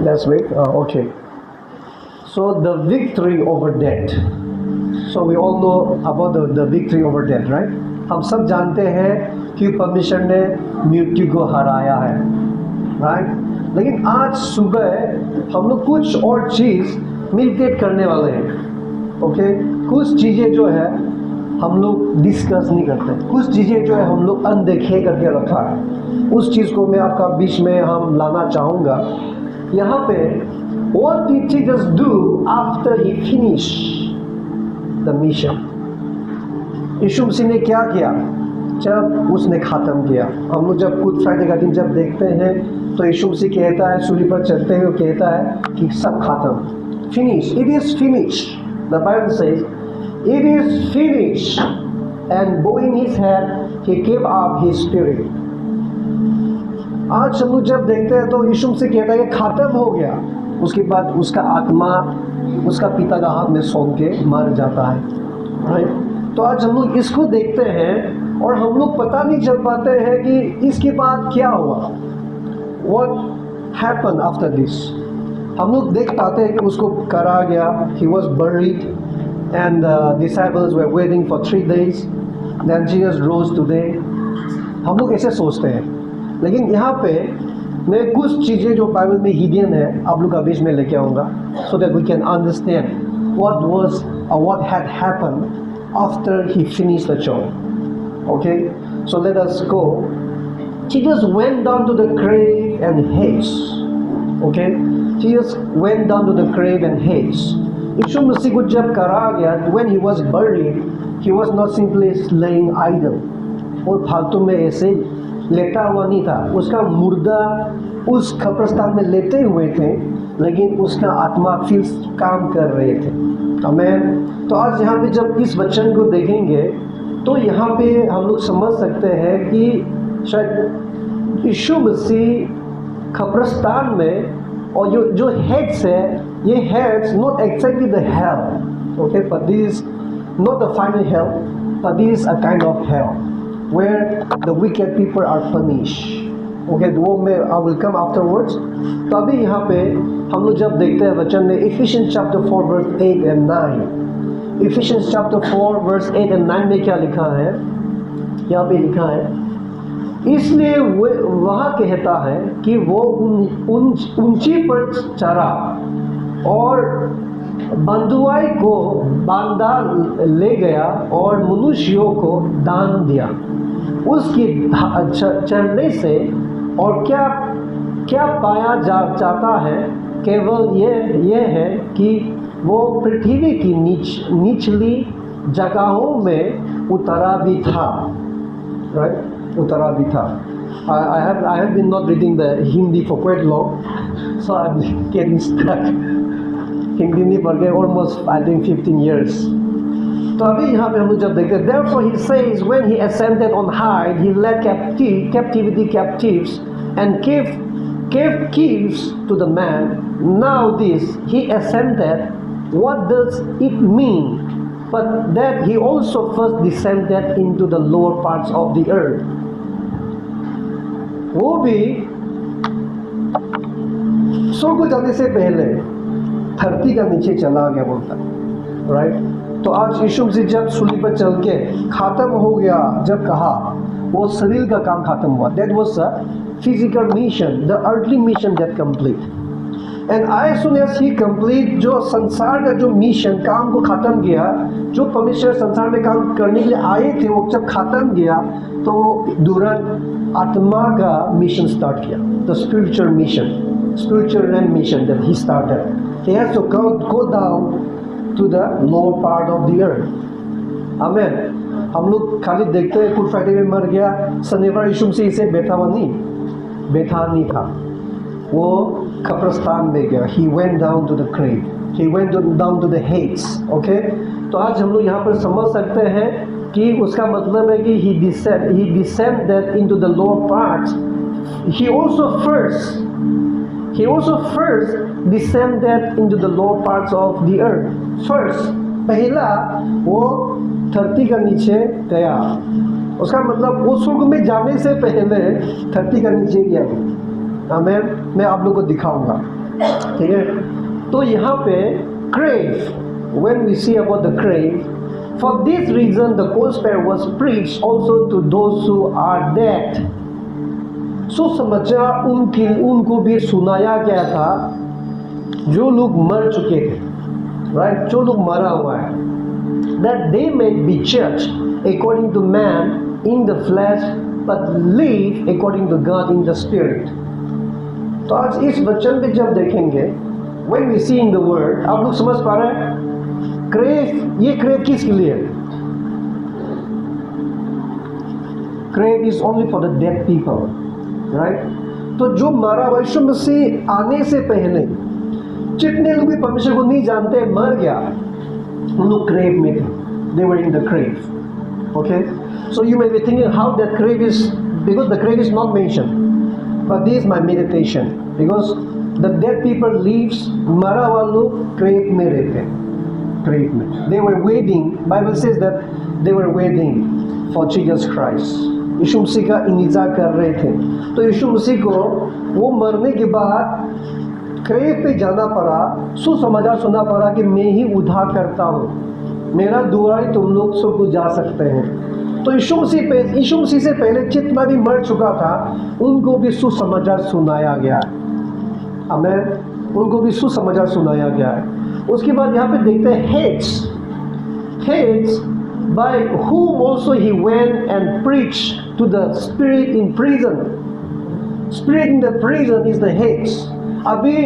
Let's wait. Okay. So the victory over death. So we all know about the victory over death, right? हम सब जानते हैं कि परमेश्वर ने मृत्यु को हराया है, right? लेकिन आज सुबह हम लोग कुछ और चीज़ मिलकर करने वाले हैं, ओके? कुछ चीज़ें जो है हम लोग डिस्कस नहीं करते, कुछ चीज़ें जो है हम लोग अनदेखे करके रखा है। उस चीज़ को मैं आपका बीच में हम लाना चाहूँगा। यहाँ पे what did Jesus do after he finished the mission? यीशु मसीह ने क्या किया जब उसने ख़त्म किया? हम लोग जब गुड फ्राइडे का दिन जब देखते हैं तो यीशु मसीह कहता है, सूली पर चढ़ते हुए कहता है कि सब खत्म, finish, it is finish. The Bible says it is finish and Boeing his head he give up his spirit. आज हम लोग जब देखते हैं तो यीशु मसीह कहता है कि खत्म हो गया। उसके बाद उसका आत्मा उसका पिता का हाथ में सौंप के मर जाता है, राइट? तो आज हम लोग इसको देखते हैं और हम लोग पता नहीं चल पाते हैं कि इसके बाद क्या हुआ, what happened after this। हम लोग देख पाते हैं कि उसको करा गया, he was buried and the disciples were waiting for 3 days, then Jesus rose today। हम लोग ऐसे सोचते हैं, लेकिन यहाँ पे मैं कुछ चीज़ें जो बाइबल में हिडन है आप लोग का बीच में लेके आऊँगा, so that we can understand what had happened after he finished the job. Okay, so let us go. Jesus went down to the grave and hates. Okay, Jesus went down to the grave and hates. यीशु मसीह को जब करा गया, when he was buried, he was not simply laying idle, और फालतू में ऐसे लेटा हुआ नहीं था। उसका मुर्दा उस कब्रिस्तान में लेटे हुए थे, लेकिन उसका आत्मा फिर काम कर रहे थे। आमीन। तो आज यहाँ पे जब इस वचन को देखेंगे तो यहाँ पे हम लोग समझ सकते हैं कि शायद यीशु मसीह कब्रिस्तान में, और जो हेड्स है, ये heads not exactly the hell, okay, but this not the final hello, but this a kind of hell where the wicked people are punished। Okay, वो मैं I will come afterwards। तो अभी यहाँ पे हम लोग जब देखते हैं वचन में Ephesians chapter 4 verse 8 and 9, Ephesians chapter 4 verse 8 and 9 में क्या लिखा है? यहाँ पे लिखा है, इसलिए वह कहता है कि वो ऊंची पर चढ़ा और बंधुआई को बांधा ले गया और मनुष्यों को दान दिया उसकी चढ़ने से। और क्या पाया जाता है? केवल ये है कि वो पृथ्वी की निचली जगहों में उतरा भी था, राइट? उतरा भी था। I have been not reading the Hindi for quite long, so I'm getting stuck। Hindi नहीं पढ़ गए almost I think 15 years। तो अभी यहाँ पे हम लोग जब देखते हैं, therefore he says when he ascended on high he led captivity captives and gave gifts to the man। Now this he ascended, what does it mean but that he also first descended into the lower parts of the earth। वो भी स्वर्ग को जाने से पहले धरती का नीचे चला गया बोलता है, राइट? तो आज यीशु मसीह जब सूली पर चल के खत्म हो गया, जब कहा, वो शरीर का काम खत्म हुआ। That was a physical mission, the earthly mission that complete। And as soon as he complete, जो संसार का जो मिशन काम को खत्म किया, जो परमेश्वर संसार में काम करने के लिए आए थे, वो जब खत्म किया तो वो तुरंत आत्मा का मिशन स्टार्ट किया, the spiritual realm mission that he started। He has to go down to the lower part of the earth। आमेन। हम लोग खाली देखते हैं गुड फ्राइडे में मर गया, शनिवार यीशु मसीह इसे बैठा नहीं था, वो कब्रिस्तान में गया। He went down to the grave, he went down to the Hades। Okay, तो आज हम लोग यहाँ पर समझ सकते हैं कि उसका मतलब है कि he descended into the lower parts। He also first descended into the lower parts of the earth। First, पहला वो धरती का नीचे गया। उसका मतलब वो स्वर्ग में जाने से पहले धरती का नीचे गया। आमीन। मैं आप लोगों को दिखाऊंगा। ठीक है, तो यहाँ पे crave, when we see about the crave, for this reason the gospel was preached also to those who are dead. सुसमाचार उनको भी सुनाया गया था जो लोग मर चुके थे, राइट, जो लोग मरा हुआ है, that they may be judged according to man in the flesh but live according to God in the spirit. तो आज इस वचन पे जब देखेंगे, when we see in the word, आप लोग समझ पा रहे हैं क्रेव, ये क्रेव किसके लिए? Crave is only for the dead people, right? तो जो मरा हुआ यीशु मसीह आने से पहले जितने लोग भी परमेश्वर को नहीं जानते, मर गया, उन लोग क्रेव में थे, they were in the crave. Okay, so you may be thinking how that crave is, because the crave is not mentioned. But this is my meditation, because the dead people lives, मरा हुआ लोग crave में रहते हैं, crave में. They were waiting, Bible says that they were waiting for Jesus Christ. यीशु मसीह का इंतजार कर रहे थे. तो यीशु मसीह को वो मरने के बाद क्रेव पे जाना पड़ा, सुसमाचार सुनना पड़ा कि मैं ही उद्धार करता हूँ, मेरा द्वारा ही तुम लोग सब कुछ जा सकते हैं. तो यीशु मसीह से पहले जितना भी मर चुका था उनको भी सुसमाचार सुनाया गया है. आमीन, उनको भी सुसमाचार सुनाया गया है. उसके बाद यहाँ पे देखते हैं hates by whom also he went and preached to the spirit in prison. Spirit in the prison is the hates. अभी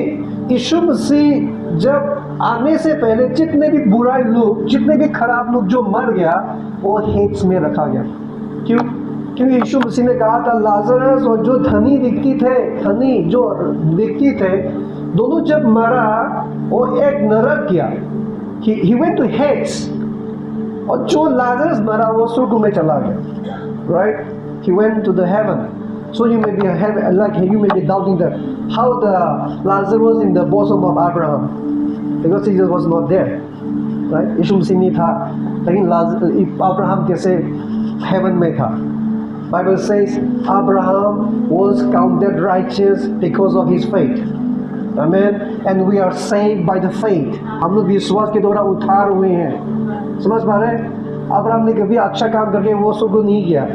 यीशु मसीह जब आने से पहले जितने भी बुराई लोग, जितने भी खराब लोग जो मर गया, वो हेट्स में रखा गया. क्यों? क्योंकि यीशु मसीह ने कहा था लाजरस और जो धनी व्यक्ति थे, दोनों जब मरा वो एक नरक गया, he went to Hades, और जो लाजरस मरा वो स्वर्ग में चला गया, right? He went to the heaven. So you may be doubting that how the Lazarus was in the bosom of Abraham, because Jesus was not there, right? यीशु मसीह नहीं था, लेकिन अब्राहम कैसे हेवन में था? Bible says Abraham was counted righteous because of his faith. Amen. And we are saved by the faith. हम लोग विश्वास के द्वारा उद्धार हुए हैं. समझ पा रहे हैं? अब्राहम ने कभी अच्छा काम करके वो स्वर्ग को नहीं किया,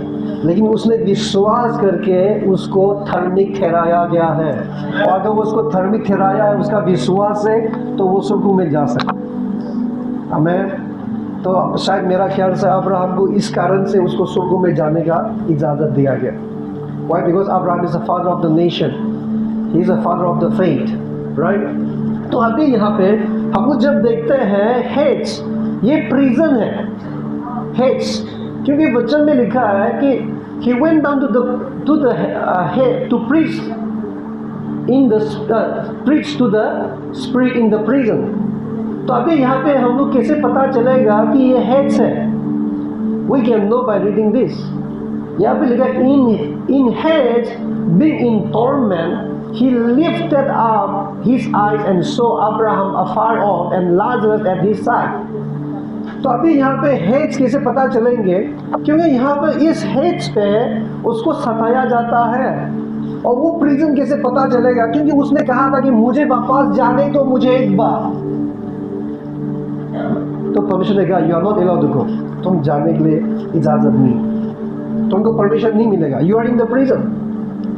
लेकिन उसने विश्वास करके उसको धार्मिक ठहराया गया है. और अगर वो उसको धार्मिक ठहराया है, उसका विश्वास है, तो वो स्वर्ग में जा सकता. आमीन. तो शायद मेरा ख्याल से अब्राहम को इस कारण से उसको स्वर्ग में जाने का इजाज़त दिया गया. Why? Because Abraham is the father of the nation. He is the father of the faith, right? तो अभी यहाँ पे हम लोग जब देखते हैं हेट्स, ये प्रिजन है. हेट्स, क्योंकि वचन में लिखा है कि he went down to the head to preach to the spirit in the prison. तो अभी यहाँ पे हम लोग कैसे पता चलेगा कि ये हेड्स है? We can know by reading this. यहाँ पे लिखा in heads being in torment he lifted up his eyes and saw Abraham afar off and Lazarus at his side. तो अभी यहाँ पे हेड्स कैसे पता चलेंगे? क्योंकि यहाँ पे इस हेड्स पे उसको सताया जाता है. और वो प्रिजन कैसे पता चलेगा? क्योंकि उसने कहा था कि मुझे वापस जाने तो मुझे एक बार. तो परमेश्वर ने कहा you are not allowed to go, तुम जाने के लिए इजाजत नहीं, तुमको परमिशन नहीं मिलेगा. You are in the prison,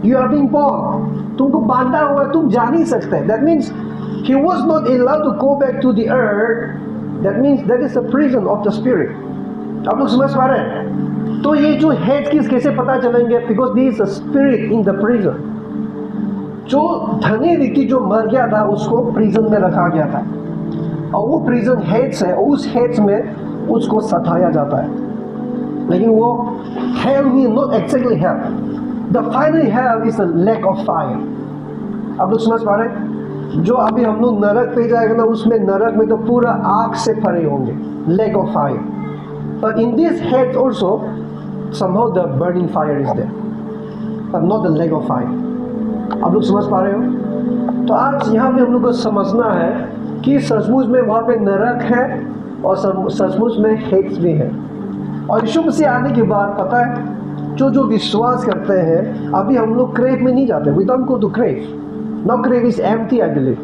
you are being bond, तुमको बांधा हुआ है, तुम जा नहीं सकते. That means he was not allowed to go back to the earth. That means that is the prison of the spirit. आप लोग समझ पा रहे हैं? तो ये जो हेड किस कैसे पता चलेंगे? Because this is a spirit in the prison. जो धनी व्यक्ति जो मर गया था उसको प्रिजन में रखा गया था, और वो प्रिजन हेड्स है, उस हेड्स में उसको सताया जाता है. लेकिन वो हेल में not exactly hello, the final hell is the lake of fire. आप लोग समझ पा रहे हैं? जो अभी हम लोग नरक पे जाएगा ना, उसमें नरक में तो पूरा आग से भरे होंगे, lake of fire. But in this head also somehow the burning fire is there, but not the lake of fire. आप लोग समझ पा रहे हो? तो आज यहाँ पे हम लोग को समझना है कि सचमुच में वहाँ पे नरक है और सचमुच में हेड्स भी है. और यीशु मसीह आने के बाद पता है जो विश्वास करते हैं, अभी हम लोग क्रेव में नहीं जाते. We don't go to grave, Now grave is empty, I believe.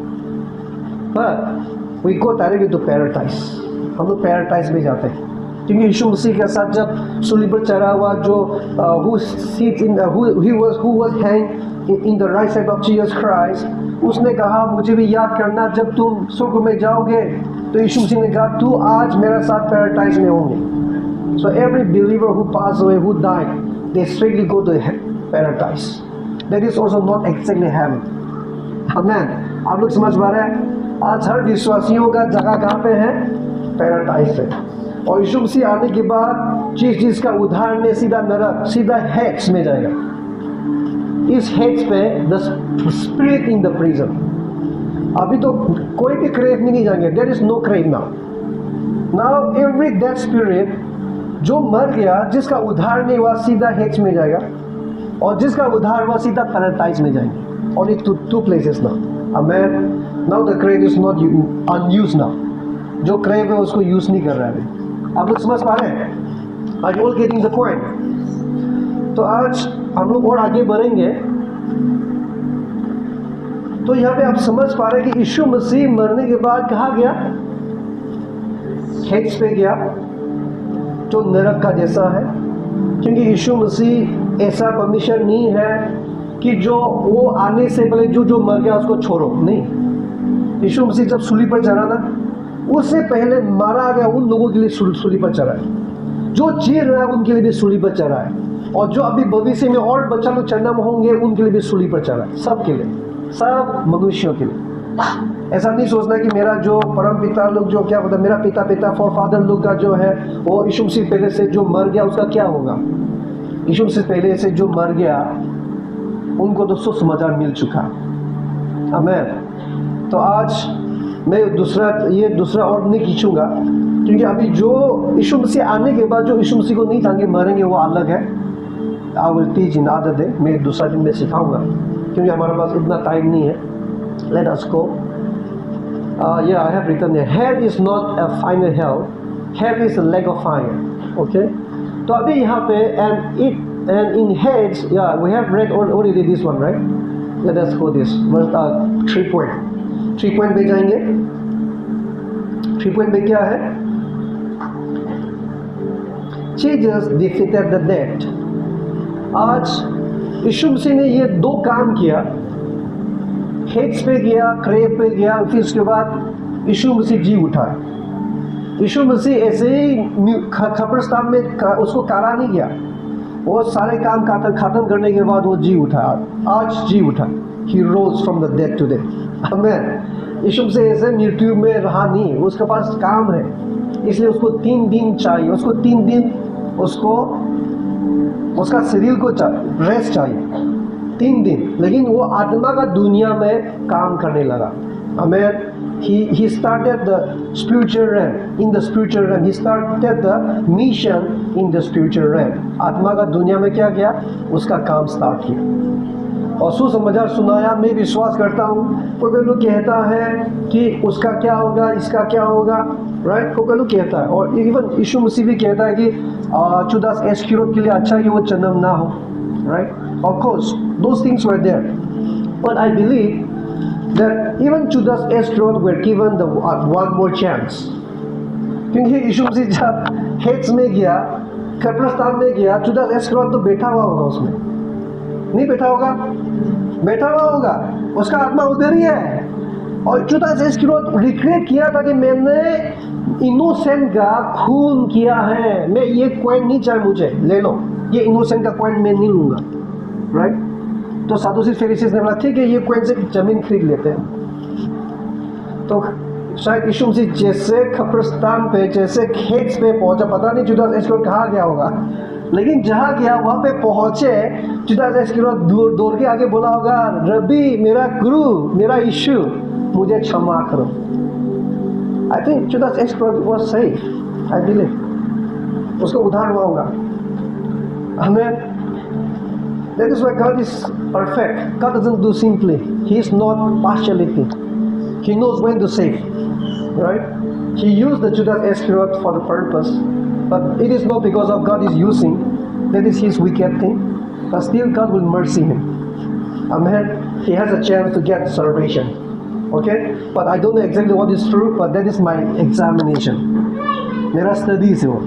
But we go directly to paradise. हम लोग paradise में जाते हैं क्योंकि यीशु मसीह के साथ जब सूली पर चढ़ा हुआ जो who was hanged in the right side of Jesus Christ, उसने कहा मुझे भी याद करना जब तुम स्वर्ग में जाओगे। तो यीशु मसीह ने कहा तू आज मेरे साथ पैराडाइज में होंगे। So every believer who passed away, who died, they straightly go to paradise. That is also not exactly heaven. Amen. आप लोग समझ पा रहे हैं? आज हर विश्वासियों का जगह कहाँ पे है? पैराडाइज है। और यीशु मसीह आने के बाद जिस जिसका उद्धार ने सीधा नरक, सीधा हेक्स में जाएगा। इस हेक्स पे the spirit in the prison. अभी तो कोई भी क्रेव में नहीं जाएंगे। There is no grave now every dead spirit जो मर गया, जिसका उद्धार नहीं हुआ, सीधा हेक्स में जाएगा, और जिसका उद्धार हुआ सीधा पैराडाइज में जाएंगे। Only two places now. Amen. Now the grave is not unused now. जो क्रेव है उसको यूज नहीं कर रहा है। आप लोग समझ पा रहे हैं? Are you all getting the point? तो आज हम लोग और आगे बढ़ेंगे। तो यहाँ पे आप समझ पा रहे हैं कि यीशु मसीह मरने के बाद कहाँ गया? हेक्स पे गया, जो नरक का जैसा है। क्योंकि यीशु मसीह ऐसा परमिशन नहीं है कि जो वो आने से पहले जो मर गया उसको छोड़ो, नहीं। यीशु मसीह जब सूली पर चढ़ा ना, उससे पहले मारा गया उन लोगों के लिए सूली पर चढ़ा है। जो जी रहा है उनके लिए भी सूली पर चढ़ा है, और जो अभी भविष्य में और बच्चा लोग चढ़ना होंगे उनके लिए भी सूली पर चढ़ा है। सबके लिए, सब मनुष्यों के लिए। ऐसा नहीं सोचना कि मेरा जो परम पिता लोग जो क्या होता है, मेरा पिता फॉरफादर लोग का जो है वो यीशु मसीह पहले से जो मर गया उसका क्या होगा। यीशु मसीह पहले से जो मर गया उनको तो सुसमाचार मिल चुका। आमीन। तो आज मैं दूसरा और नहीं खींचूंगा, क्योंकि अभी जो यीशु मसीह आने के बाद जो यीशु मसीह को नहीं जान के मरेंगे वो अलग है। I will teach in other day. मैं दूसरा दिन में सिखाऊंगा, क्योंकि हमारे पास इतना टाइम नहीं है। Let us go. Yeah, I have written there. Hell is not a final hell. Hell is a lake of fire. Okay. तो अभी यहाँ पे and in heads, yeah, we have read already this one, right? Let us go this. 3 point. 3 point पे जाएंगे। 3 point पे क्या है? Jesus defeated the death. आज यीशु मसीह ने ये 2 काम किया। हेक्स पे गया, क्रेव पे गया, फिर उसके बाद यीशु मसीह जी उठा। यीशु मसीह ऐसे ही कब्रिस्तान में उसको कारा नहीं गया। वो सारे काम खत्म करने के बाद वो जी उठा। आज जी उठा। He rose from the dead today. आमीन। यीशु मसीह ऐसे मृत्यु में रहा नहीं, उसके पास काम है, इसलिए उसको 3 दिन चाहिए। उसको 3 दिन उसका शरीर को रेस्ट चाहिए, 3 दिन। लेकिन वो आत्मा का दुनिया में काम करने लगा। आमीन। He started the spiritual realm. In the spiritual realm, he started the mission in the spiritual realm. आत्मा का दुनिया में क्या किया? उसका काम स्टार्ट किया और सुसमाचार सुनाया। मैं विश्वास करता हूँ कोई लोग कहता है कि उसका क्या होगा, इसका क्या होगा, राइट? कोई लोग कहता है, और इवन यीशु मसीह भी कहता है कि जुदास इस्करियोत के लिए अच्छा कि वो जन्म ना हो, right? Of course, those things were there, but I believe that even Judas Iscariot were given the one more chance. क्योंकि यीशु मसीह जब हेक्स में गया, कब्रिस्तान में गया, जुदास इस्करियोत तो बैठा हुआ होगा उसमें, नहीं बैठा होगा? बैठा हुआ होगा, उसका आत्मा उधर ही है। और जुदास इस्करियोत रिग्रेट किया था कि मैंने इनोसेंट का खून किया है, मैं ये कॉइन नहीं चाहिए, मुझे ले लो, ये इनोसेंट का कॉइन मैं नहीं लूँगा, राइट? तो सादूसी फरीसीस ने बोला ठीक है, ये कॉइन से जमीन खरीद लेते हैं। तो शायद यीशु मसीह जैसे कब्रिस्तान पे, जैसे हेक्स पे पहुंचा, पता नहीं जुदास इस्करियोत कहाँ गया होगा, लेकिन जहाँ गया वहाँ पे पहुँचे, जुदास इस्करियोत दौड़ के आगे बोला होगा, रब्बी, मेरा गुरु, मेरा यीशु, मुझे क्षमा करो। I think Judas Iscariot was safe, I believe उसका उद्धार हुआ होगा। हमें that is why God is perfect. God doesn't do simply. He is not partiality. He knows when to save, right? He used the Judas Iscariot for the purpose, but it is not because of God is using. That is his wicked thing, but still God will mercy him. Amen. he has a chance to get salvation. Okay, but I don't know exactly what is true, but that is my examination. मेरा study से वो,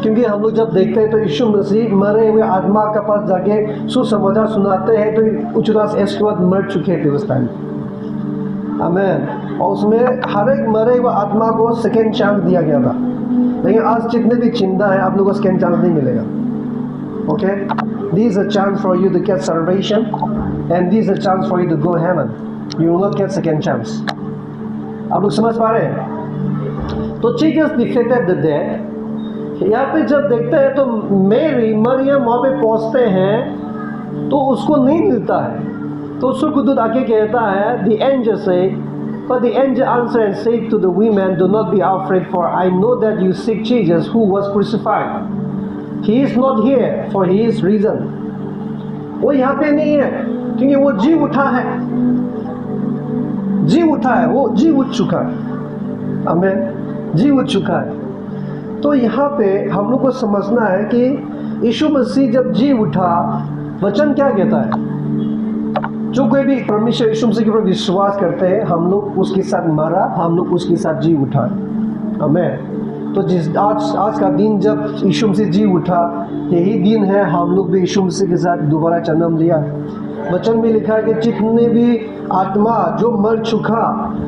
क्योंकि हम लोग जब देखते हैं तो यीशु मसीह मरे हुए आत्मा के पास जाके सुसमाचार सुनाते हैं, तो उचुदास एस्क्वाद मर चुके थे उस टाइम। आमेन। और उसमें हर एक मरे हुए आत्मा को सेकेंड चांस दिया गया था, लेकिन आज जितने भी चिंता है आप लोगों को सेकेंड चांस नहीं मिलेगा। Okay, this is a chance for you to get salvation and this is a chance for you to go heaven. You will not get second chance. आप लोग समझ पा रहे हैं? तो जीसस डिफीटेड द डेथ। यहाँ पे जब देखते हैं तो मेरी मरियम वहाँ पे पहुँचते हैं तो उसको नहीं मिलता है, तो स्वर्गदूत आके कहता है, the angel said, but the angel answered and said to the women, do not be afraid, for I know that you seek Jesus who was crucified. He is not here, for he is risen. वो यहाँ पे नहीं है क्योंकि वो जी उठा है, जी उठा है, वो जी उठ चुका है। आमीन, जी उठ चुका है। तो यहाँ पे हम लोग को समझना है कि यीशु मसीह जब जी उठा, वचन क्या कहता है? जो कोई भी परमेश्वर यीशु मसीह के ऊपर विश्वास करते हैं, हम लोग उसके साथ मरा, हम लोग उसके साथ जी उठा। आमीन। तो आज का दिन जब यीशु मसीह जी उठा, यही दिन है हम लोग भी यीशु मसीह के साथ दोबारा जन्म लिया। वचन में लिखा है कि जितने भी आत्मा जो मर चुका,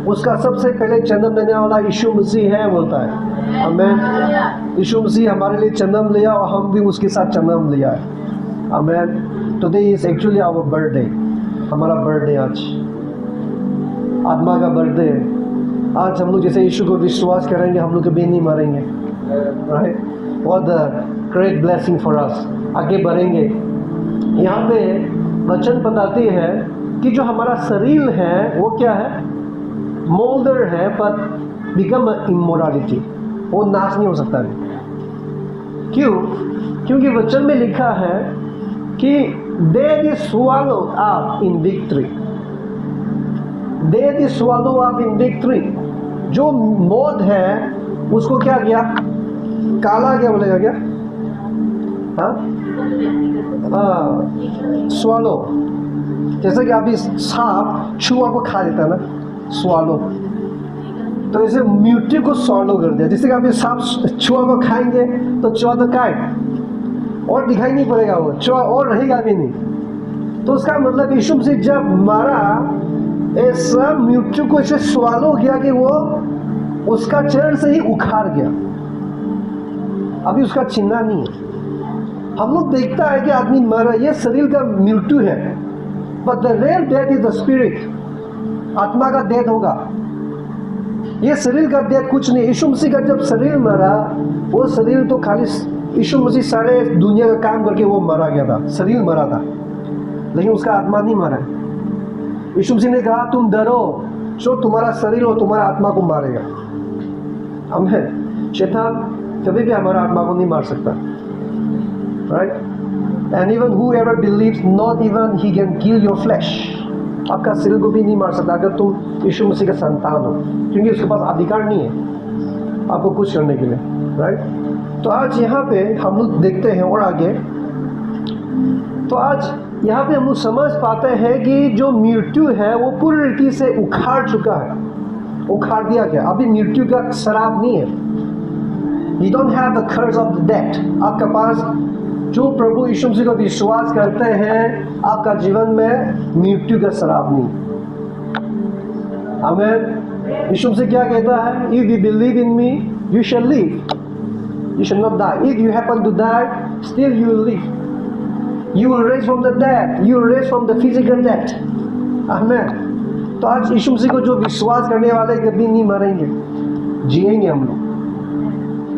उसका सबसे पहले जन्म लेने वाला यीशु मसीह है, बोलता है। आमीन। यीशु मसीह हमारे लिए जन्म लिया और हम भी उसके साथ जन्म लिया है। Amen. Today is actually our birthday, हमारा बर्थडे आज, आत्मा का बर्थडे। आज हम लोग जैसे यीशु को विश्वास करेंगे, हम लोग कभी नहीं मरेंगे। Right, what the great blessing for us. आगे बढ़ेंगे। यहाँ पे वचन बताती है कि जो हमारा शरीर है वो क्या है? मोल्डर है, पर बिकम इमोरालिटी, वो नाश नहीं हो सकता है। क्यों? क्योंकि वचन में लिखा है कि death is swallowed up in victory. Death is swallowed up in victory. जो मौत है उसको क्या किया? काला क्या बोलेगा क्या? स्वालो। जैसे कि अभी सांप चूहा को खा लेता है ना, स्वालो। तो इसे मृत्यु को स्वालो कर दिया। जैसे कि अभी सांप चूहा को खाएंगे तो चूहा तो काट और दिखाई नहीं पड़ेगा, वो चूहा और रहेगा भी नहीं। तो उसका मतलब यीशु मसीह जब मारा, ऐसा मृत्यु को इसे स्वालो किया कि वो उसका चरण से ही उखाड़ गया। अभी उसका चिन्ह नहीं है। हम लोग देखता है कि आदमी मरा, ये शरीर का मृत्यु है, but the real death is the spirit. आत्मा का डेथ होगा, ये शरीर का डेथ कुछ नहीं। यीशु मसीह का जब शरीर मरा, वो शरीर तो खाली यीशु मसीह सारे दुनिया का काम करके वो मरा गया था, शरीर मरा था, लेकिन उसका आत्मा नहीं मरा। यीशु मसीह ने कहा तुम डरो, जो तुम्हारा शरीर हो तुम्हारा आत्मा को मारेगा। आमीन। शैतान कभी भी हमारा आत्मा को नहीं मार सकता। Right, and even whoever believes not even he can kill your flesh. आपका शरीर को भी नहीं मार सकता अगर तुम यीशु मसीह का संतान हो, क्योंकि उसके पास अधिकार नहीं है आपको कुछ करने के लिए। राइट, तो आज यहाँ पे हम लोग देखते हैं और आगे, तो आज यहाँ पे हम लोग समझ पाते हैं कि जो मृत्यु है वो पूरी रीति से उखाड़ चुका है, उखाड़ दिया गया। अभी मृत्यु का शराब नहीं है। You don't have the curse of the death. आपका पास जो प्रभु यीशु मसीह को विश्वास करते हैं, आपका जीवन में मृत्यु का शराब नहीं। आमीन। यीशु मसीह क्या कहता है? If you believe in me, you shall live. You shall not die. If you happen to die, still you will live. You will raise from the dead. You will raise from the physical death. आमीन। तो आज यीशु मसीह को जो विश्वास करने वाले कभी नहीं मरेंगे, जिएंगे हम लोग।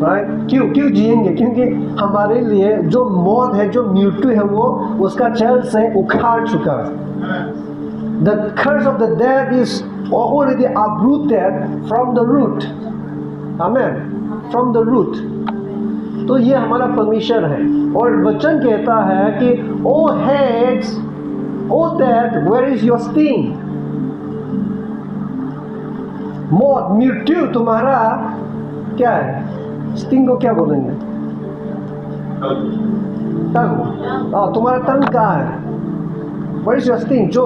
राइट, क्यों जिएंगे? क्योंकि हमारे लिए जो मौत है, जो मृत्यु है, वो उसका जड़ से उखाड़ चुका है। The curse of the death is already uprooted from the root. Amen. From the root. तो ये हमारा परमेश्वर है, और वचन कहता है कि O heads, O death, where is your sting? मौत, मृत्यु तुम्हारा क्या है? स्टिंग को क्या बोलेंगे? तंग। तुम्हारा तंग कहाँ है? Where is your sting? जो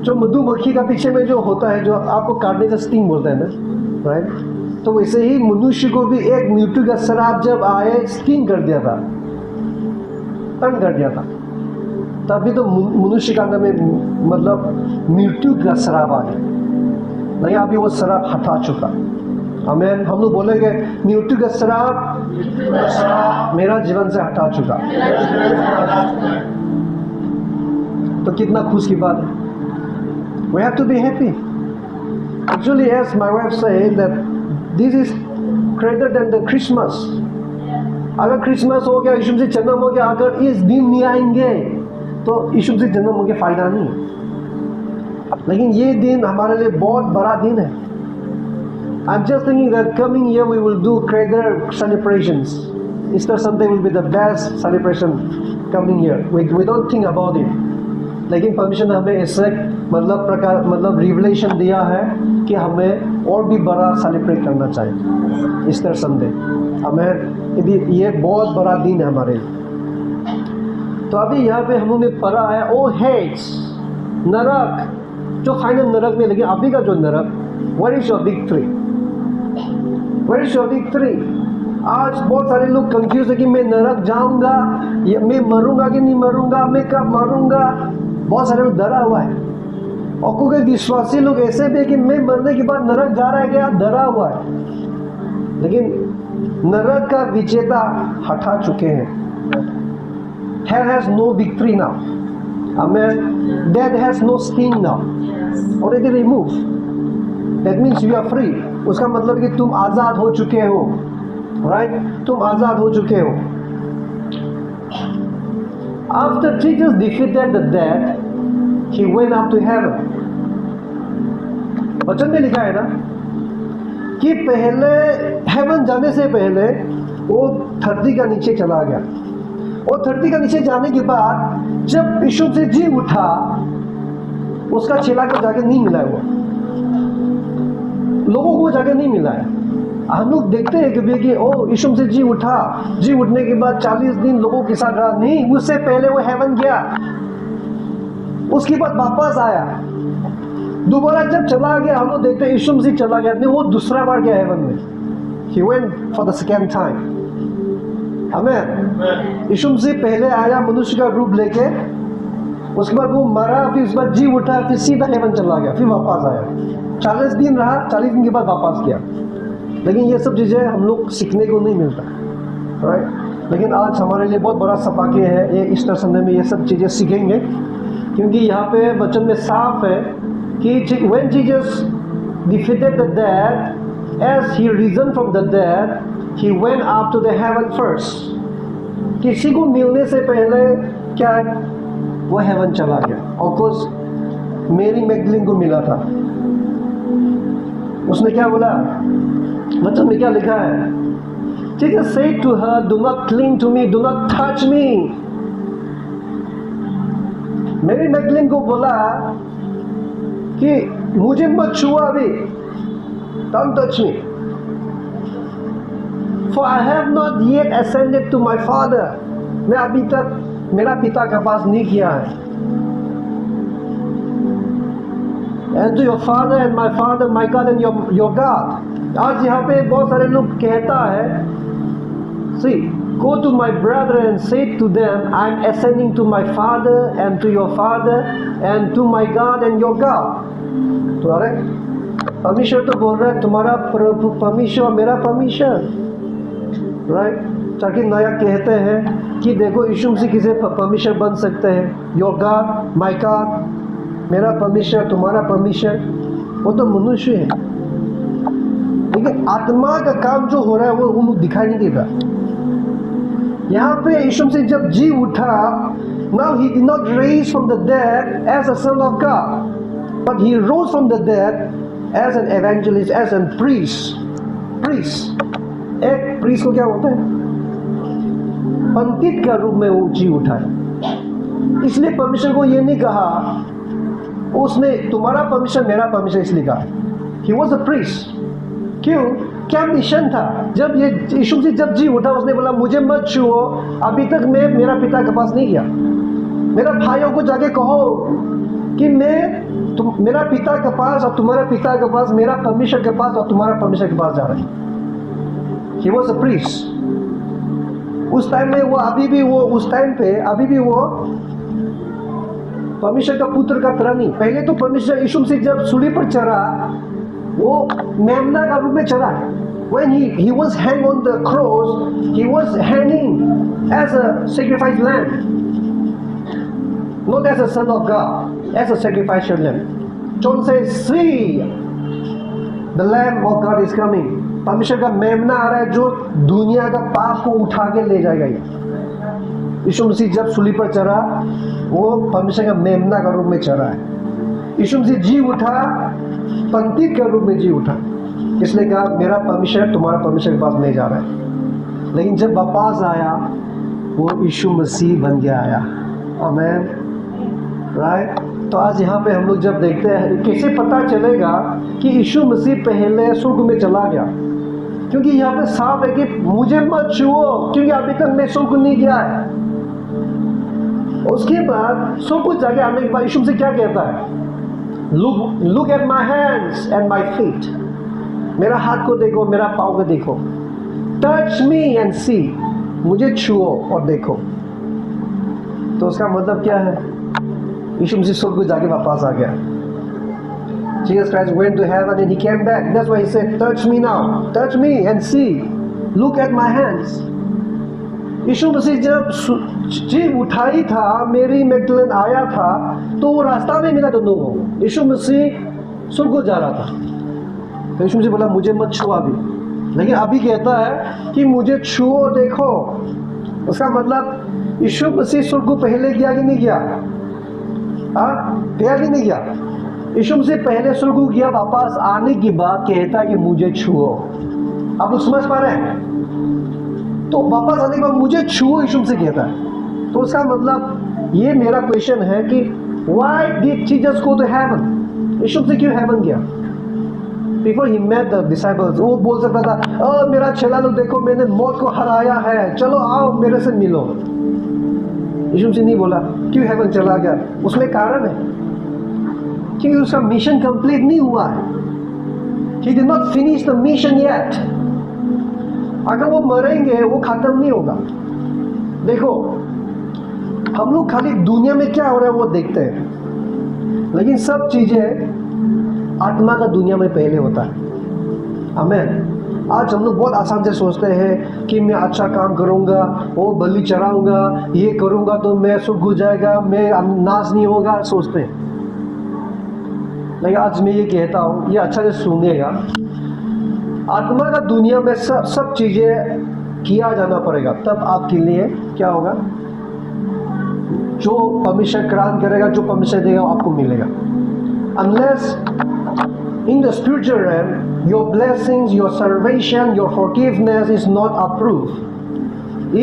जो मधुमक्खी का पीछे में जो होता है, जो आपको काटने से स्टिंग बोलते हैं ना, राइट? तो वैसे ही मनुष्य को भी एक मृत्यु का शराब जब आए, स्टिंग कर दिया था, तंग कर दिया था, तभी तो मनुष्य का अंदर में मतलब मृत्यु का शराब आ गया। नहीं, अभी वो शराब हटा चुका। आमीन। हम लोग बोलेंगे मृत्यु का शराब मेरा जीवन से हटा चुका। तो कितना खुश की बात है। We have to be happy. Actually, as my wife said, that this is greater than the Christmas. अगर क्रिसमस हो गया, यीशु मसीह जन्म हो गया, अगर इस दिन नहीं आएंगे तो यीशु मसीह जन्म हो गया फायदा नहीं। लेकिन ये दिन हमारे लिए बहुत बड़ा दिन है। I'm just thinking that coming year we will do greater celebrations. Easter Sunday will be the best celebration coming year. We don't think about it. लेकिन परमेश्वर ने हमें ऐसे मतलब रिवलेशन दिया है कि हमें और भी बड़ा सेलिब्रेट करना चाहिए ईस्टर संडे। हमें ये बहुत बड़ा दिन है हमारे लिए। तो अभी यहाँ पे हम लोगों ने पढ़ा है ओ हेट्स, नरक, जो फाइनल नरक में। लेकिन अभी का जो नरक, what is your victory? What is your victory? आज बहुत सारे लोग कंफ्यूज है कि मैं नरक जाऊंगा, या मैं मरूंगा कि नहीं मरूंगा, मैं कब मरूंगा। बहुत सारे लोग डरा हुआ है। और कोई विश्वासी लोग ऐसे भी है कि मैं मरने के बाद नरक जा रहा है क्या, डरा हुआ है। लेकिन नरक का विजेता हटा चुके हैं। Hell has no victory now. Amen. Death has no sting now. Already removed. That means you are free. उसका मतलब कि तुम आजाद हो चुके हो, right? तुम आजाद हो चुके हो। After Jesus defeated the death, he went up to heaven. वचन में लिखा है ना कि पहले हेवन जाने से पहले वो धरती का नीचे चला गया। और धरती का नीचे जाने के बाद जब यीशु से जी उठा, उसका चेला को जाके नहीं मिला, वो लोगों को जाके नहीं मिला है। हम लोग देखते हैं कभी कि ओ यीशु से जी उठा, जी उठने के बाद 40 दिन लोगों के साथ रहा। नहीं, उससे पहले वो हेवन गया, उसके बाद वापस आया। दोबारा जब चला गया, हम लोग देखते हैं यीशु मसीह चला गया, नहीं वो दूसरा बार गया हेवन में। He went for the second time. आमीन। यीशु मसीह पहले आया मनुष्य का रूप लेके, उसके बाद वो मरा, फिर उसके बाद जी उठा, फिर सीधा हेवन चला गया, फिर वापस आया। 40 दिन रहा, 40 दिन के बाद वापस गया। लेकिन ये सब चीज़ें हम लोग सीखने को नहीं मिलता, राइट? लेकिन आज हमारे लिए बहुत बड़ा सौभाग्य है, ये ईस्टर संडे में ये सब चीज़ें सीखेंगे, क्योंकि यहाँ पे वचन में साफ है कि when Jesus defeated the death, as he risen from the dead, he went up to the heaven first. किसी को मिलने से पहले क्या है, वो हेवन चला गया। ऑफ कोर्स मेरी मैगदलीन को मिला था। उसने क्या बोला, वचन में क्या लिखा है? Jesus said to her, do not cling to me, do not touch me. मेरी मैगदलीन को बोला कि मुझे मत छुआ अभी, don't touch me, for I have not yet ascended to my Father. मैं अभी तक मेरा पिता के पास नहीं किया है। And to your Father and my Father, my God and your God. आज यहाँ पे बहुत सारे लोग कहता है, see, go to my brother and say to them, I'm ascending to my Father and to your Father and to my God and your God. तो अरे परमेश्वर तो बोल रहा है तुम्हारा प्रभु परमेश्वर मेरा परमेश्वर, राइट? ताकि नया कहते हैं कि देखो यीशु मसीह किसे परमेश्वर बन सकते हैं। योर गॉड, माय गॉड, मेरा परमेश्वर तुम्हारा परमेश्वर, वो तो मनुष्य है। लेकिन आत्मा का काम जो हो रहा है वो उनको दिखाई नहीं देता। यहाँ पे यीशु मसीह जब जी उठा, now he did not raise from the dead as a son of God, but he rose from the dead as an evangelist, as a priest. एक priest को क्या होता है? पंडित का रूप में वो जी उठा है। इसलिए परमेश्वर को ये नहीं कहा, उसने तुम्हारा परमेश्वर मेरा परमेश्वर इसलिए कहा। He was a priest. क्यों? क्या मिशन था? जब ये यीशु मसीह जब जी उठा, उसने बोला मुझे मत छुओ, अभी तक मैं मेरा पिता के पास नहीं गया। मेरा भाइयों को जाके कहो कि मैं मेरा पिता के पास और तुम्हारे पिता के पास, मेरा परमेश्वर के पास और तुम्हारा परमेश्वर के पास जा रहा है। He was a priest। उस टाइम में वो अभी भी वो उस टाइम पे अभी भी वो परमेश्वर का पुत्र का तरह नहीं। पहले तो परमेश्वर यीशु मसीह जब सूली पर चढ़ा, वो मेमना का रूप में चढ़ा। When he was hanged on the cross, he was hanging as a sacrifice lamb, not as a son of God, as a sacrificial lamb. John says, "See, the Lamb of God is coming." परमेश्वर का मेमना आ रहा है जो दुनिया का पाप को उठा के ले जाएगा। यीशु मसीह जब सूली पर चढ़ा, वो परमेश्वर का मेमना का रूप में चढ़ा है। यीशु मसीह जी उठा, पंथित के रूप में जी उठा, इसलिए कहा मेरा परमेश्वर तुम्हारा परमेश्वर के पास नहीं जा रहा है। लेकिन जब वापस आया, वो यीशु मसीह बन के आया। आमीन, राइट। तो आज यहाँ पे हम लोग जब देखते हैं, कैसे पता चलेगा कि यीशु मसीह पहले स्वर्ग में चला गया? क्योंकि यहाँ पे साफ है कि मुझे मत छुओ, क्योंकि अभी तक मैं स्वर्ग नहीं गया है। उसके बाद सब कुछ जाके आने के बाद यीशु मसीह क्या कहता है? Look at my hands and my feet. मेरा हाथ को देखो, मेरा पाँव को देखो। टच मी एंड सी, मुझे छुओ और देखो। तो उसका मतलब क्या है? यीशु मसीह स्वर्ग को जाके वापस आ गया। Jesus Christ went to heaven and he came back. That's why he said, touch me now, touch me and see, look at my hands. यीशु मसीह जब जी उठाई था, मेरी मैगदलेन आया था, तो वो रास्ता में मिला दोनों को। यीशु मसीह स्वर्ग को जा रहा था, तो यीशु मसीह बोला मुझे मत छुओ अभी। लेकिन अभी कहता है कि मुझे छुओ देखो। उसका मतलब यीशु मसीह स्वर्ग को पहले गया कि नहीं गया? गया कि नहीं गया? यीशु मसीह पहले स्वर्ग को गया, वापस आने की बात कहता है कि मुझे छुओ। आप लोग समझ पा रहे हैं? तो वापस आने के बाद मुझे छुओ यीशु मसीह कहता है। तो उसका मतलब ये मेरा क्वेश्चन है कि why did Jesus go to heaven? यीशु मसीह क्यों हेवन गया? Before he met the disciples, वो बोल सकता था मेरा चेला लोग देखो, मैंने मौत को हराया है, चलो आओ मेरे से मिलो। यीशु मसीह नहीं बोला। क्यों हेवन चला गया? उसमें कारण है, क्योंकि उसका मिशन कंप्लीट नहीं हुआ है। He did not finish the mission yet. अगर वो मरेंगे, वो खत्म नहीं होगा। देखो, हम लोग खाली दुनिया में क्या हो रहा है वो देखते हैं, लेकिन सब चीजें आत्मा का दुनिया में पहले होता है। आमीन। आज हम लोग बहुत आसान से सोचते हैं कि मैं अच्छा काम करूंगा, वो बलि चढ़ाऊंगा, ये करूंगा तो मैं सुख हो जाएगा, मैं नाश नहीं होगा, सोचते हैं। लेकिन आज मैं ये कहता हूँ, ये अच्छा से सुनिएगा, आत्मा का दुनिया में सब चीजें किया जाना पड़ेगा, तब आपके लिए क्या होगा? जो परमेश्वर ग्रहण करेगा, जो परमेश्वर देगा, आपको मिलेगा। Unless in the spiritual realm, your blessings, your salvation, your forgiveness is not approved.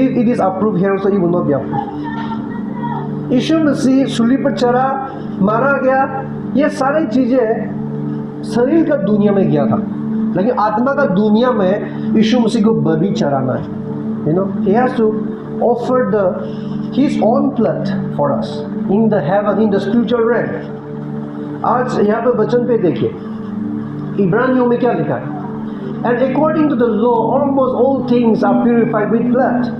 If it is approved here also, it will not be approved. यीशु मसीह सूली पर चढ़ा, मारा गया, ये सारी चीजें शरीर का दुनिया में गया था, लेकिन आत्मा का दुनिया में यीशु मसीह को बलि चढ़ाना है। You know, he has to offer his own blood for us in the heaven, in the spiritual realm. आज यहाँ पे वचन पे देखिए, इब्रानियों में क्या लिखा है? And according to the law, almost all things are purified with blood.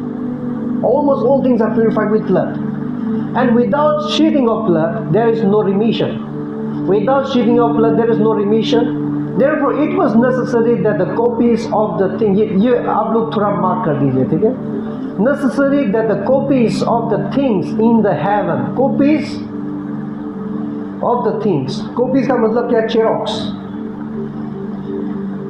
Almost all things are purified with blood. And without shedding of blood, there is no remission. Without shedding of blood, there is no remission. Therefore, it was necessary that the copies of the thing, ये आप लोग थोड़ा mark कर दीजिए, ठीक है? Necessary that the copies of the things in the heaven, copies of the things, copies का मतलब क्या है? Xerox.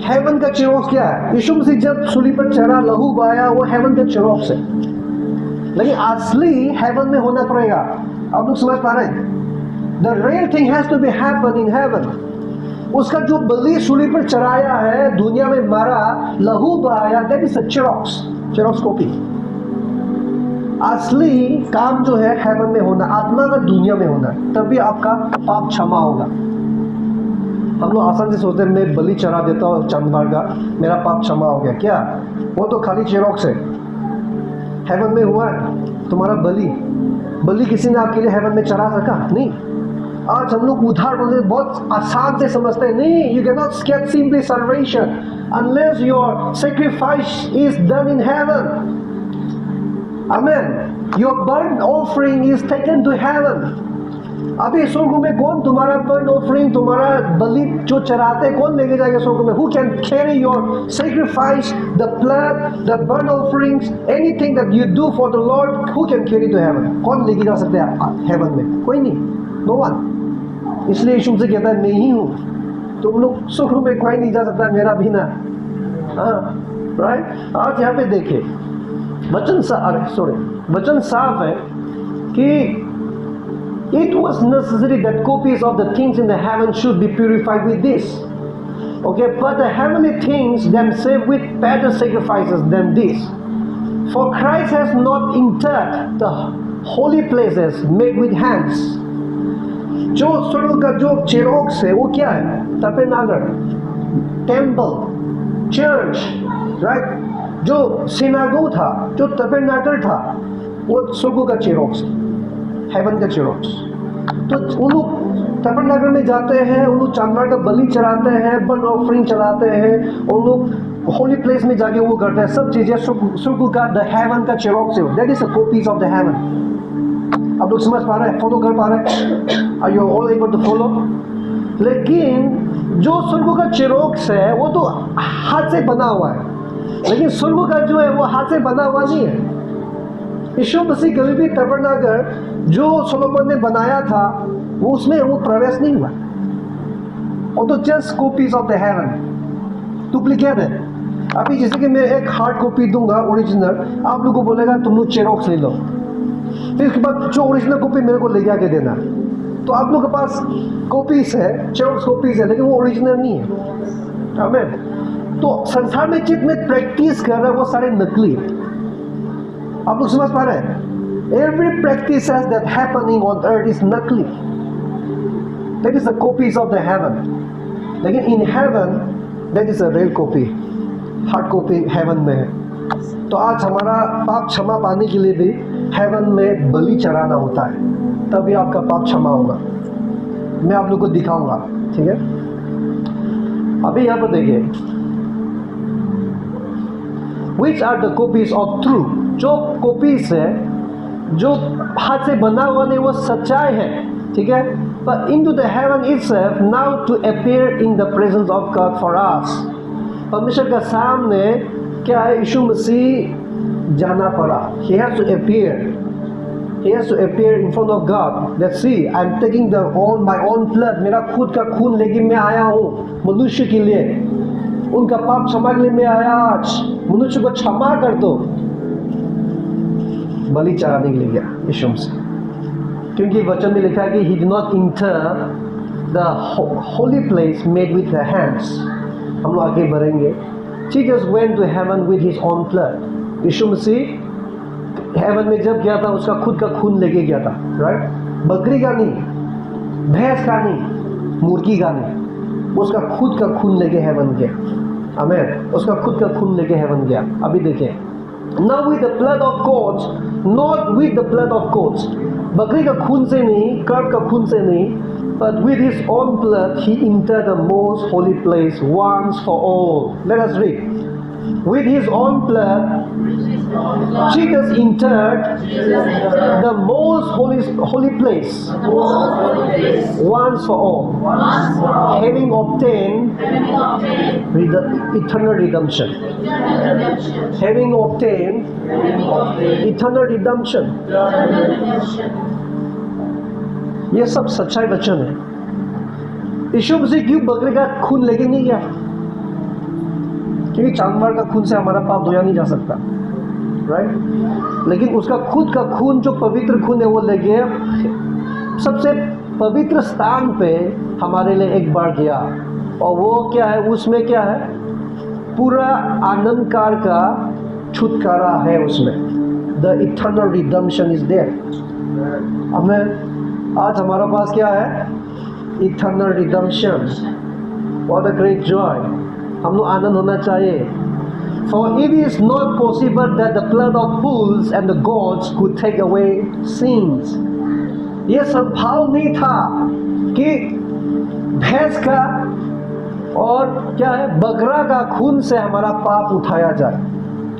हेवन का Xerox क्या है? यीशु मसीह जब सूली पर चढ़ा, लहू बहाया, वो हेवन का Xerox है। लेकिन असली हेवन में होना पड़ेगा। आप लोग समझ पा रहे हैं? The real thing has to be happen in heaven. उसका जो बलि सूली पर चढ़ाया है, दुनिया में मारा, लहू बहाया, that is a Xerox copy. असली काम जो है हेवन में होना, आत्मा का दुनिया में होना, तभी आपका पाप क्षमा होगा। हम लोग आसान से सोचते हैं मैं बलि चढ़ा देता हूँ चंद बार का, मेरा पाप क्षमा हो गया। क्या? वो तो खाली Xerox है। हेवन में हुआ है तुम्हारा बलि किसी ने आपके लिए हेवन में चढ़ा सका? नहीं। आज हम लोग उधार बोलते बहुत आसान से समझते हैं, नहीं, you cannot get simply salvation unless your sacrifice is done in heaven. Amen. Your burnt offering is taken to heaven. अभी स्वर्ग में कौन तुम्हारा burnt offering, तुम्हारा बलि जो चढ़ाते कौन लेके जाएगा स्वर्ग में? Who can carry your sacrifice, the blood, the burnt offerings, anything that you do for the Lord? Who can carry to heaven? कौन लेके जा सकते हैं heaven में? कोई नहीं, no one. इसलिए यीशु से कहता है मैं ही हूँ, तुम लोग स्वर्ग में कोई नहीं जा सकता मेरा बिना। हाँ, राइट। आज यहाँ पे देखिए वचन साफ है कि it was necessary that copies of the things in the heaven should be purified with this. Okay, but the heavenly things themselves with better sacrifices than this. For Christ has not entered the holy places made with hands. जो स्वर्ग का जो चेरोक्स है वो क्या है? Tabernacle, temple, church, right. जो synagogue था, जो टैबरनेकल था, वो स्वर्ग का चेरोक्स, हेवन का चेरोक्स। तो उन लोग टैबरनेकल में जाते हैं, उन लोग जानवर का बलि चढ़ाते हैं, बर्न ऑफरिंग चढ़ाते हैं, उन लोग होली प्लेस में जाके वो करते हैं, सब चीजें स्वर्ग का द हेवन का चेरोक्स है। That is a copies of the haven. आप लोग समझ पा रहे हैं, फॉलो कर पा रहे हैं? Are you all able to follow? लेकिन जो स्वर्ग का चेरोक्स है वो तो हाथ से बना हुआ है, लेकिन स्वर्ग का जो है वो हाथ से बना हुआ नहीं है। यीशु मसीह कभी भी टैबरनेकल जो सोलोमन ने बनाया था वो उसमें वो प्रवेश नहीं हुआ, और तो just copies of the haven, duplicate है। अभी जैसे कि मैं एक हार्ड कॉपी दूंगा ओरिजिनल, आप लोगों को बोलेगा तुम लोग चेरोक्स ले लो, फिर उसके बाद जो ओरिजिनल कॉपी मेरे को ले जाके देना। तो आप लोग के पास कॉपीज है, चेरोक्स कॉपीज है, लेकिन वो ओरिजिनल नहीं है। आमीन। तो संसार में जितने प्रैक्टिस कर रहे हैं वो सारे नकली है। आप लोग समझ पा रहे हैं? Every practice that happening on earth is नकली। That is the copies of the heaven। लेकिन in heaven that is a real copy, hard copy heaven में है। तो आज हमारा पाप क्षमा पाने के लिए भी हेवन में बलि चढ़ाना होता है, तभी आपका पाप क्षमा होगा। मैं आप लोग को दिखाऊंगा, ठीक है? अभी यहाँ पर देखिए, which are the copies of truth। जो कॉपीज है जो हाथ से बना हुआ नहीं वो सच्चाई है, ठीक है? But into the heaven itself now to appear in the presence of God for us। परमेश्वर का सामने क्या है? यीशु मसीह जाना पड़ा। He has to appear। He has to appear in front of God। Let's see, I'm taking my own blood। मेरा खुद का खून लेके मैं आया हूँ मनुष्य के लिए, उनका पाप क्षमा के लिए मैं आया। आज मनुष्य को क्षमा कर दो, बलि चढ़ाने के लिए गया यीशु मसीह, क्योंकि वचन में लिखा है कि he did not enter the holy place made with the hands। हम लोग आगे बढ़ेंगे। Jesus went to heaven with his own blood। यीशु मसीह हेवन में जब गया था उसका खुद का खून लेके गया था, राइट? बकरी का नहीं, भैंस का नहीं, मुर्गी का नहीं, उसका खुद का खून लेके हेवन गया। आमीन। उसका खुद का खून लेके हेवन गया। अभी देखिए, now with the blood of goats, not with the blood of goats। बकरी का खून से नहीं, कर्ड का खून से नहीं, but with his own blood he entered the most holy place once for all। Let us read। With his own blood Jesus entered the most holy place once for all, having obtained eternal redemption। Having obtained eternal redemption। ये सब सच्चाई वचन है। यीशु मसीह क्यों बकरी का खून लेके नहीं गया? क्योंकि जानवर का खून से हमारा पाप धोया नहीं जा सकता, राइट? लेकिन उसका खुद का खून जो पवित्र खून है वो लेके सबसे पवित्र स्थान पे हमारे लिए एक बार गया। और वो क्या है? उसमें क्या है? पूरा आनंद कार का छुटकारा है उसमें। The eternal redemption is there. हमें आज हमारा पास क्या है? Eternal redemption. What a great joy. हम लोग आनंद होना चाहिए। For it is not possible that the blood of bulls and the goats could take away sins। ये संभव नहीं था कि भैंस का और क्या है, बकरा का खून से हमारा पाप उठाया जाए।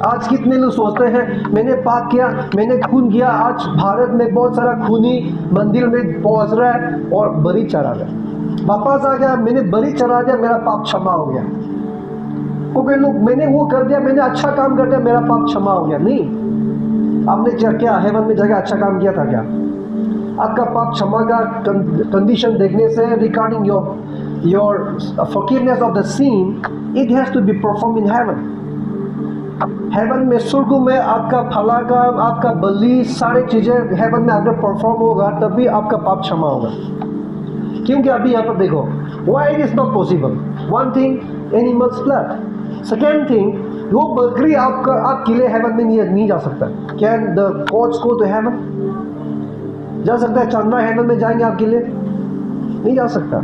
आज कितने लोग सोचते हैं मैंने पाप किया, मैंने खून किया। आज भारत में बहुत सारा खूनी मंदिर में पहुंच रहा है और बलि चढ़ा गया, वापस आ गया, मैंने बलि चढ़ा दिया, मेरा पाप क्षमा हो गया। वो कई लोग मैंने वो कर दिया, मैंने अच्छा काम कर दिया, मेरा पाप क्षमा हो गया। नहीं, आपने क्या हेवन में जाकर अच्छा काम किया था क्या? आपका पाप क्षमा का कंडीशन देखने से regarding your forgiveness of the sin, it has to be perform in heaven. Heaven में, स्वर्ग में आपका भला काम, आपका बलि, सारी चीजें हेवन में अगर परफॉर्म होगा तभी आपका पाप क्षमा होगा। क्योंकि अभी यहाँ पर देखो, why it is not possible? One thing, animals blood. Second thing, वो बकरी आपके लिए हेवन में नहीं जा सकता। Can the gods go to heaven? जा सकता है? चंद्रमा हेवन में जाएंगे आपके लिए? नहीं जा सकता।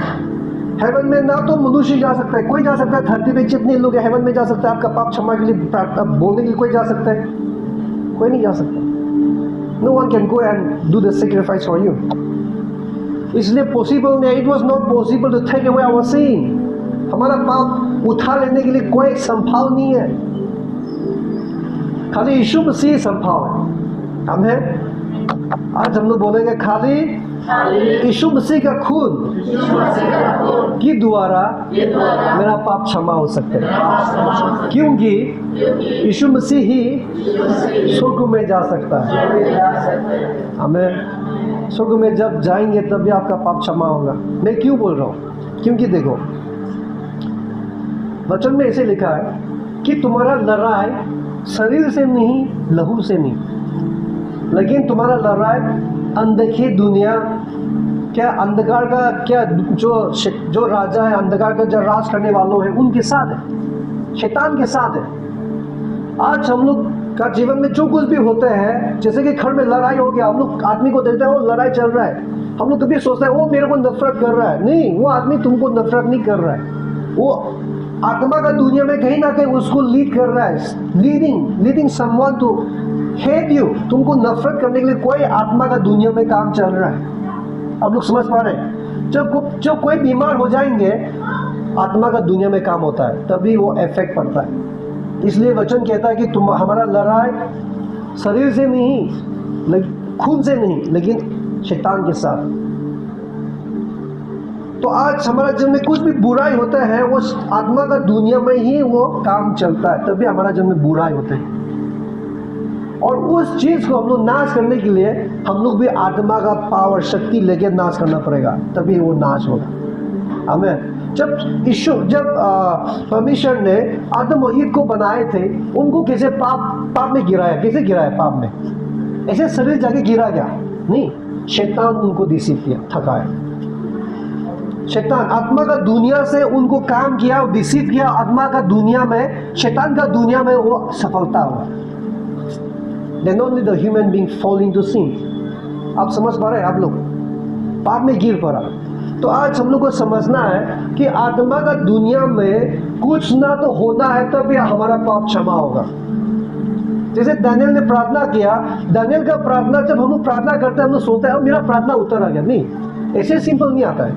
हेवन में ना तो मनुष्य जा सकता है, कोई जा सकता है, धरती पे जितने लोग हेवन में जा सकता है, आपका पाप क्षमा के लिए बोलने के लिए कोई जा सकता है? कोई नहीं जा सकता। No one can go and do the sacrifice for you. इसलिए पॉसिबल नहीं, it was not possible to take away our sin. हमारा पाप उठा लेने के लिए कोई संभव नहीं है, खाली यीशु मसीह संभव है। हमें आज हम लोग बोलेंगे खाली यीशु मसीह का खून के द्वारा मेरा पाप क्षमा हो सकते हैं, क्योंकि यीशु मसीह ही स्वर्ग में जा सकता है। हमें स्वर्ग में जब जाएंगे तभी आपका पाप क्षमा होगा। मैं क्यों बोल रहा हूँ? क्योंकि देखो, वचन में ऐसे लिखा है कि तुम्हारा लड़ाई शरीर से नहीं, लहू से नहीं, लेकिन तुम्हारा लड़ाई अनदेखी दुनिया, क्या अंधकार का, क्या जो राजा है, अंधकार का जो राज करने वालों हैं उनके साथ है, शैतान के साथ है। आज हम लोग का जीवन में जो कुछ भी होते हैं, जैसे कि घर में लड़ाई हो गया, हम लोग आदमी को देखते हैं वो लड़ाई चल रहा है, हम लोग कभी सोचते हैं वो मेरे को नफरत कर रहा है। नहीं, वो आदमी तुमको नफरत नहीं कर रहा है, वो आत्मा का दुनिया में कहीं ना कहीं उसको लीड कर रहा है, leading someone to hate you. तुमको नफरत करने के लिए कोई आत्मा का दुनिया में काम चल रहा है। आप लोग समझ पा रहे हैं? जब कोई बीमार हो जाएंगे, आत्मा का दुनिया में काम होता है, तभी वो इफेक्ट पड़ता है। इसलिए वचन कहता है कि तुम, हमारा लड़ाई शरीर से नहीं, खून से नहीं, लेकिन शैतान के साथ। तो आज हमारा जीवन में कुछ भी बुराई होता है, वो आत्मा का दुनिया में ही वो काम चलता है, तभी हमारा जीवन में बुराई होते हैं। और उस चीज को हम लोग नाश करने के लिए हम लोग भी आत्मा का पावर, शक्ति लेके नाश करना पड़ेगा, तभी वो नाश होगा। हमें जब परमेश्वर ने आदम और ईव को बनाए थे, उनको कैसे पाप में गिराया? कैसे गिराया पाप में? ऐसे शरीर जाके गिरा गया? नहीं, शैतान उनको डिसीव किया, थकाया। शैतान आत्मा का दुनिया से उनको काम किया, डिसीव किया। आत्मा का दुनिया में, शैतान का दुनिया में वो सफलता हुआ। Then only the human being fall into sin. आप समझ पा रहे हैं? आप लोग पाप में गिर पड़ा। तो आज हम लोग को समझना है कि आत्मा का दुनिया में कुछ ना तो होना है, तभी हमारा पाप क्षमा होगा। जैसे दानियल ने प्रार्थना किया, दानियल का प्रार्थना, जब हम लोग प्रार्थना करते हैं हम लोग सोचते हैं मेरा प्रार्थना उत्तर आ गया। नहीं, ऐसे सिंपल नहीं आता है।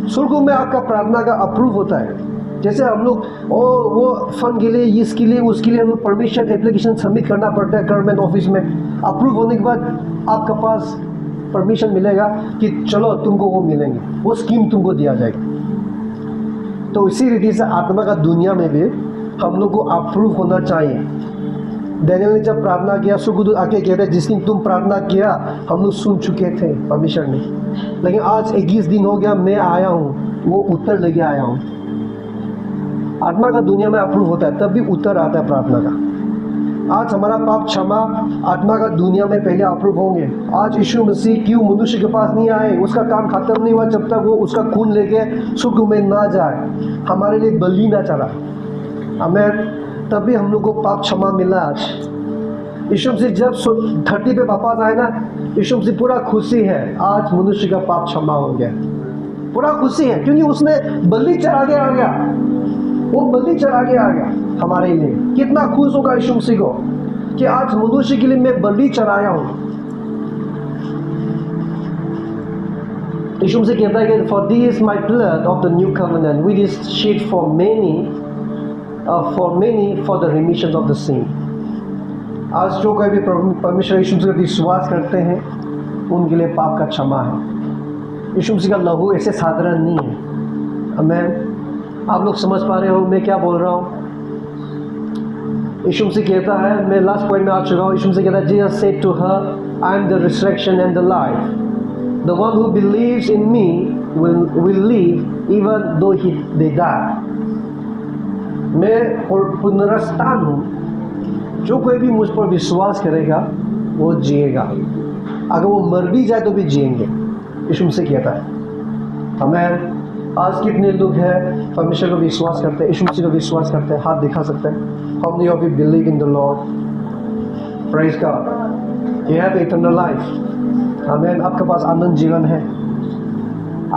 स्वर्ग में आपका प्रार्थना का अप्रूव होता है। जैसे हम लोग वो फंड के लिए, इसके लिए, उसके लिए हम लोग परमिशन एप्लीकेशन सबमिट करना पड़ता है गवर्नमेंट ऑफिस में। अप्रूव होने के बाद आपके पास परमिशन मिलेगा कि चलो तुमको वो मिलेंगे, वो स्कीम तुमको दिया जाएगा। तो इसी रीति से आत्मा का दुनिया में भी हम लोग को अप्रूव होना चाहिए। दानियल ने जब प्रार्थना किया, स्वर्गदूत आके कहते जिस दिन तुम प्रार्थना किया हम लोग सुन चुके थे परमेश्वर ने, लेकिन आज 21 दिन हो गया मैं आया हूँ, वो उत्तर लेके आया हूँ। आत्मा का दुनिया में अप्रूव होता है, तब भी उत्तर आता है प्रार्थना का। आज हमारा पाप क्षमा आत्मा का दुनिया में पहले अप्रूव होंगे। आज यीशु मसीह क्यों मनुष्य के पास नहीं आए? उसका काम खत्म नहीं हुआ जब तक वो उसका खून लेके स्वर्ग में ना जाए, हमारे लिए बलि ना चढ़ा। हमें तभी हम लोग को पाप क्षमा मिला। आज यीशु मसीह जब धरती पे वापस आए ना, यीशु मसीह पूरा खुशी है, आज मनुष्य का पाप क्षमा हो गया, पूरा खुशी है, क्योंकि उसने बलि चढ़ा के आ गया, वो बलि चढ़ा के आ गया हमारे लिए। कितना खुश होगा यीशु मसीह को कि आज मनुष्य के लिए मैं बलि चढ़ाया हूं। यीशु से कहता है कि for this is my blood of the new covenant which is shed for many for the remission of the sin. आज जो कोई भी परमेश्वर यीशु से विश्वास करते हैं उनके लिए पाप का क्षमा है। यीशु मसीह का लहू ऐसे साधारण नहीं है। आमीन। आप लोग समझ पा रहे हो मैं क्या बोल रहा हूँ? यीशु मसीह कहता है, मैं लास्ट पॉइंट में आ चुका हूँ। यीशु मसीह कहता है, Jesus said to her, I am the resurrection and the life, the one who believes in me will live even though they die. मैं पुनरुत्थान हूँ, जो कोई भी मुझ पर विश्वास करेगा वो जिएगा, अगर वो मर भी जाए तो भी जिएंगे। यीशु मसीह कहता है। हमें आज कितने लोग हैं परमेश्वर को विश्वास करते हैं, यीशु मसीह को विश्वास करते हैं? हाथ दिखा सकते हैं? How many of you believe in the Lord? Praise God. You have eternal life. आमीन। आपके पास आनंद जीवन है।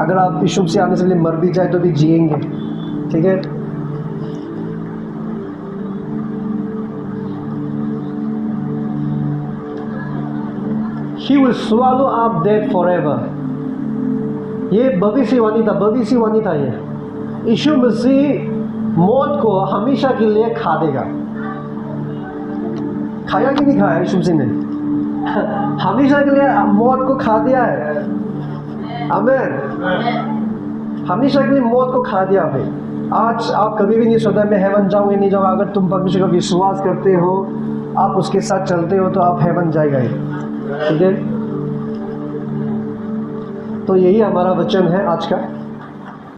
अगर आप यीशु मसीह आने से पहले मर भी जाए तो भी जिएंगे। ठीक है? He will swallow up death forever. ये भविष्यवाणी था ये। यीशु मसीह मौत को हमेशा के लिए खा देगा। खाया कि नहीं खाया यीशु मसीह ने? हमेशा के लिए मौत को खा दिया है। आमीन। हमेशा के लिए मौत को खा दिया है। आज आप कभी भी नहीं सोचा मैं हेवन जाऊंगा नहीं जाऊंगा। अगर तुम परमेश्वर का विश्वास करते हो, आप उसके साथ चलते हो, तो आप हेवन जाएगा ही। ठीक है? तो यही हमारा वचन है आज का।